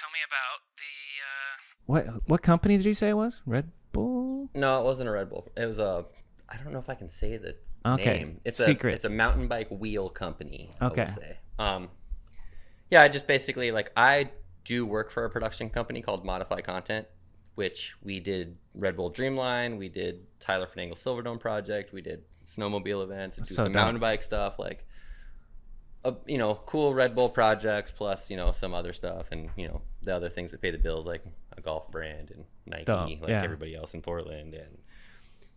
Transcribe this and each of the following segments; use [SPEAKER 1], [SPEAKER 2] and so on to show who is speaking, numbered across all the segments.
[SPEAKER 1] tell me about the.
[SPEAKER 2] What company did you say it was? Red Bull?
[SPEAKER 3] No, it wasn't a Red Bull. It was a. I don't know if I can say the
[SPEAKER 2] Okay.
[SPEAKER 3] name. It's
[SPEAKER 2] Secret.
[SPEAKER 3] It's a mountain bike wheel company.
[SPEAKER 2] Okay.
[SPEAKER 3] I would say. Yeah, I just basically I do work for a production company called Modify Content, which we did Red Bull Dreamline, we did Tyler Finagle's Silverdome project, we did snowmobile events, and do some mountain bike stuff cool Red Bull projects plus some other stuff and the other things that pay the bills like a golf brand and Nike everybody else in Portland. And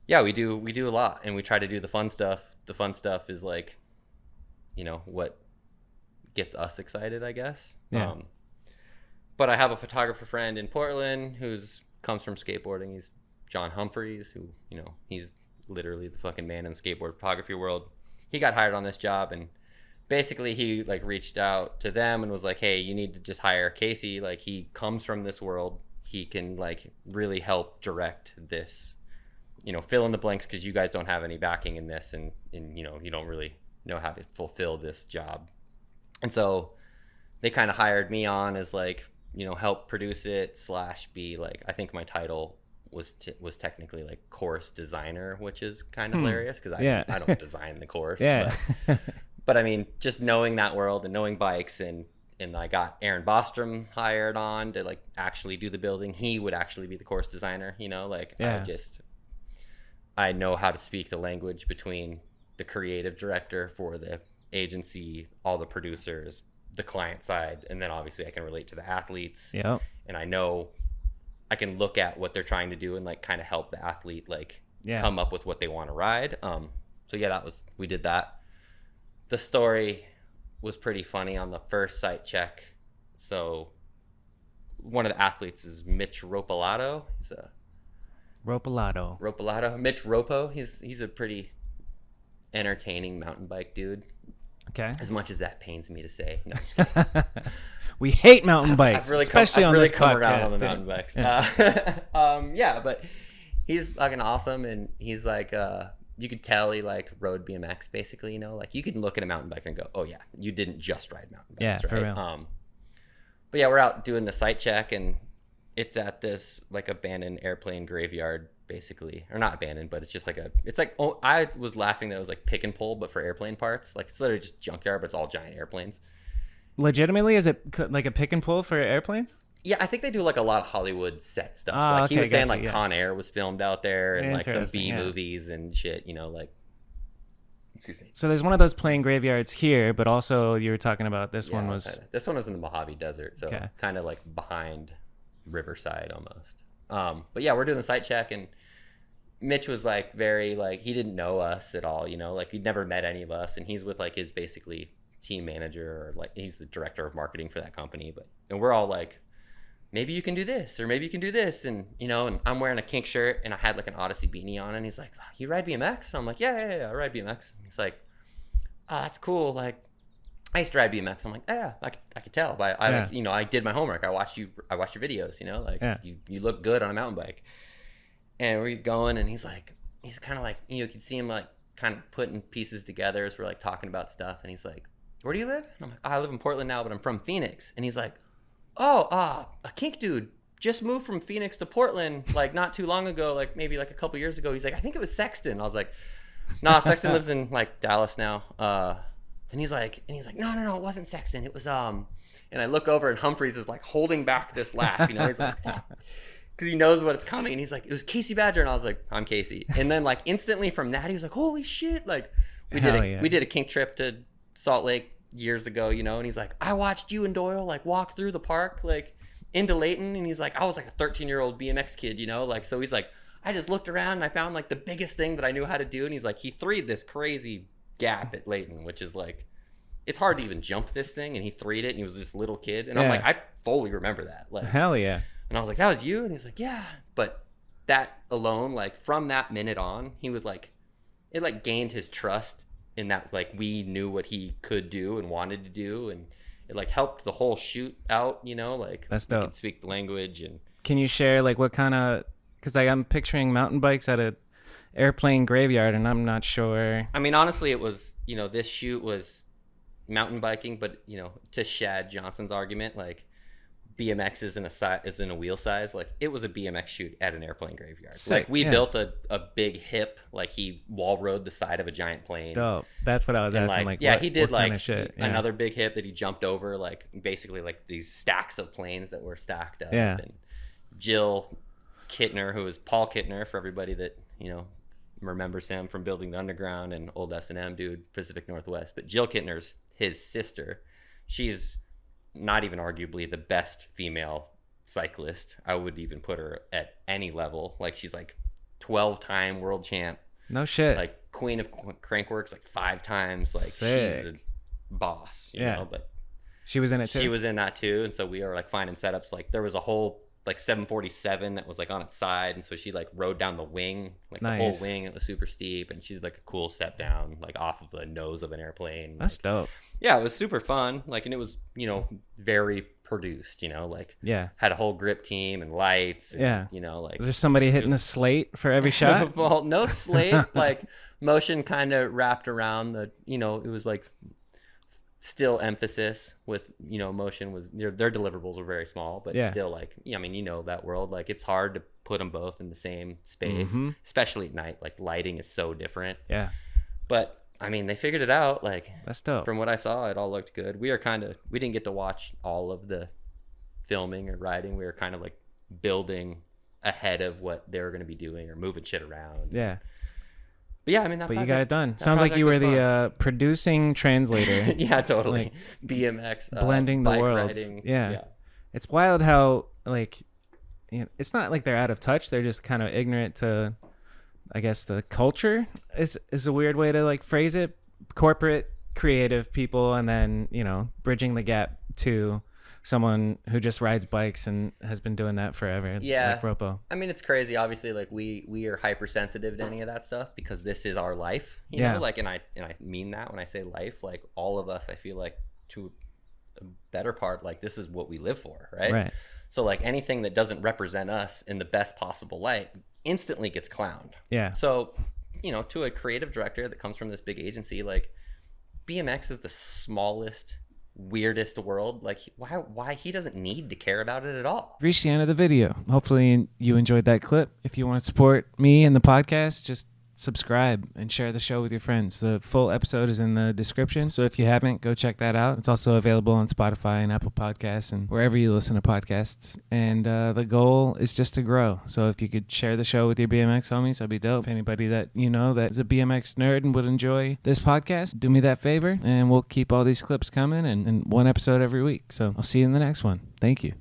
[SPEAKER 3] yeah, we do a lot, and we try to do the fun stuff. The fun stuff is what gets us excited, I guess. But I have a photographer friend in Portland who's comes from skateboarding. He's John Humphreys, who he's literally the fucking man in the skateboard photography world. He got hired on this job, and basically he reached out to them and was like, hey, you need to just hire Casey. He comes from this world. He can really help direct this, fill in the blanks, because you guys don't have any backing in this, and you don't really know how to fulfill this job. And so they kind of hired me on as help produce it / be I think my title was technically course designer, which is kind of hilarious because I don't design the course. But I mean, just knowing that world and knowing bikes, and I got Aaron Bostrom hired on to actually do the building. He would actually be the course designer, I know how to speak the language between the creative director for the agency, all the producers, the client side, and then obviously I can relate to the athletes.
[SPEAKER 2] Yeah.
[SPEAKER 3] And I know I can look at what they're trying to do and kind of help the athlete come up with what they want to ride. So yeah, we did that. The story was pretty funny on the first site check. So one of the athletes is Mitch Ropalato. He's a Ropalato. Mitch Ropo. He's a pretty entertaining mountain bike dude.
[SPEAKER 2] Okay.
[SPEAKER 3] As much as that pains me to say. No,
[SPEAKER 2] we hate mountain bikes, especially on this podcast.
[SPEAKER 3] Around on the mountain bikes. But he's fucking awesome, and he's you could tell he rode BMX basically. You can look at a mountain bike and go, oh yeah, you didn't just ride mountain bikes, right?
[SPEAKER 2] For real.
[SPEAKER 3] But yeah, we're out doing the site check, and it's at this abandoned airplane graveyard, basically, or not abandoned, but it's just I was laughing that it was pick and pull, but for airplane parts. It's literally just junkyard, but it's all giant airplanes.
[SPEAKER 2] Legitimately, is it a pick and pull for airplanes?
[SPEAKER 3] Yeah, I think they do a lot of Hollywood set stuff. He was saying Con Air was filmed out there, and some B movies and shit. Excuse me.
[SPEAKER 2] So there's one of those plane graveyards here, but also you were talking about this one was.
[SPEAKER 3] This one was in the Mojave Desert, so kind of behind Riverside almost. But yeah, we're doing the site check, and Mitch was very he didn't know us at all, he'd never met any of us, and he's with his basically team manager, or he's the director of marketing for that company. And we're all maybe you can do this, or maybe you can do this, and and I'm wearing a kink shirt, and I had an Odyssey beanie on, and he's like, you ride BMX? And I'm like, yeah, I ride BMX. And he's like, oh, that's cool. I used to ride BMX. I'm like, yeah, I could tell. But I did my homework. I watched your videos. You look good on a mountain bike. And we're going, and he's kind of you could see him kind of putting pieces together as we're talking about stuff. And he's like, where do you live? And I'm like, I live in Portland now, but I'm from Phoenix. And he's like, oh, a kink dude just moved from Phoenix to Portland not too long ago, maybe a couple years ago. He's like, I think it was Sexton. I was like, nah, Sexton lives in Dallas now. And he's like, no, it wasn't Sexton. It was and I look over, and Humphreys is holding back this laugh, he's because he knows what it's coming. And he's like, it was Casey Badger, and I was like, I'm Casey. And then instantly from that, he was like, holy shit! We did a kink trip to Salt Lake years ago, and he's like, I watched you and Doyle walk through the park into Layton, and he's like, I was a 13-year-old BMX kid, so he's like, I just looked around and I found the biggest thing that I knew how to do, and he's like, he three'd this crazy gap at Layton, which is it's hard to even jump this thing, and he three'd it, and he was this little kid, and I'm like, I fully remember that.
[SPEAKER 2] Hell yeah.
[SPEAKER 3] And I was like, that was you? And he's like, yeah. But that alone, from that minute on, he was it gained his trust in that we knew what he could do and wanted to do, and it helped the whole shoot out,
[SPEAKER 2] that's dope.
[SPEAKER 3] He could speak the language. And
[SPEAKER 2] can you share what kind of, because I'm picturing mountain bikes at a airplane graveyard, and I'm not sure.
[SPEAKER 3] I mean, honestly, it was this shoot was mountain biking, but to Shad Johnson's argument, BMX is in a wheel size. Like it was a BMX shoot at an airplane graveyard.
[SPEAKER 2] Sick.
[SPEAKER 3] Like we built a big hip. Like he wall rode the side of a giant plane.
[SPEAKER 2] Dope. That's what I was asking. Like
[SPEAKER 3] yeah, he did like
[SPEAKER 2] another
[SPEAKER 3] big hip that he jumped over. Like basically like these stacks of planes that were stacked up.
[SPEAKER 2] Yeah.
[SPEAKER 3] And Jill Kittner, who is Paul Kittner for everybody that remembers him from Building the Underground and old S&M dude, Pacific Northwest. But Jill Kittner's his sister. She's not even arguably the best female cyclist. I would even put her at any level. Like she's like 12-time world champ.
[SPEAKER 2] No shit.
[SPEAKER 3] Like queen of Crankworks like 5 times. Like
[SPEAKER 2] Sick.
[SPEAKER 3] she's a boss, you know. But
[SPEAKER 2] she was in it too.
[SPEAKER 3] She was in that too, and so we were like finding setups. Like there was a whole like 747 that was like on its side, and so she like rode down the wing, like the whole wing. It was super steep, and she's like a cool step down like off of the nose of an airplane.
[SPEAKER 2] That's dope.
[SPEAKER 3] Yeah, it was super fun. Like, and it was very produced. Like had a whole grip team and lights. And, like
[SPEAKER 2] is there somebody hitting the slate for every shot?
[SPEAKER 3] Well, no slate. Like motion kind of wrapped around the. It was like. Still emphasis with motion was their deliverables were very small, but still like that world, like it's hard to put them both in the same space, especially at night. Like lighting is so different. But they figured it out. Like
[SPEAKER 2] that's dope.
[SPEAKER 3] From what I saw, it all looked good. We didn't get to watch all of the filming or riding. We were kind of like building ahead of what they were going to be doing or moving shit around. But yeah,
[SPEAKER 2] but you got it done. Sounds like you were the producing translator.
[SPEAKER 3] Yeah, totally. Like, BMX,
[SPEAKER 2] blending the worlds. Yeah, it's wild how like, it's not like they're out of touch. They're just kind of ignorant to, I guess, the culture. Is a weird way to like phrase it. Corporate, creative people, and then bridging the gap to someone who just rides bikes and has been doing that forever.
[SPEAKER 3] Yeah.
[SPEAKER 2] Like Ropo.
[SPEAKER 3] It's crazy. Obviously, like we are hypersensitive to any of that stuff because this is our life, you know, like, and I mean that when I say life, like all of us, I feel like to a better part, like this is what we live for. Right. So like anything that doesn't represent us in the best possible light instantly gets clowned. Yeah. So, to a creative director that comes from this big agency, like BMX is the smallest, weirdest world. Like why he doesn't need to care about it at all.
[SPEAKER 2] Reached the end of the video. Hopefully you enjoyed that clip. If you want to support me and the podcast, just subscribe and share the show with your friends. The full episode is in the description, so if you haven't, go check that out. It's also available on Spotify and Apple Podcasts and wherever you listen to podcasts. And the goal is just to grow. So if you could share the show with your BMX homies, that'd be dope. If anybody that that is a BMX nerd and would enjoy this podcast, do me that favor, and we'll keep all these clips coming and one episode every week. So I'll see you in the next one. Thank you.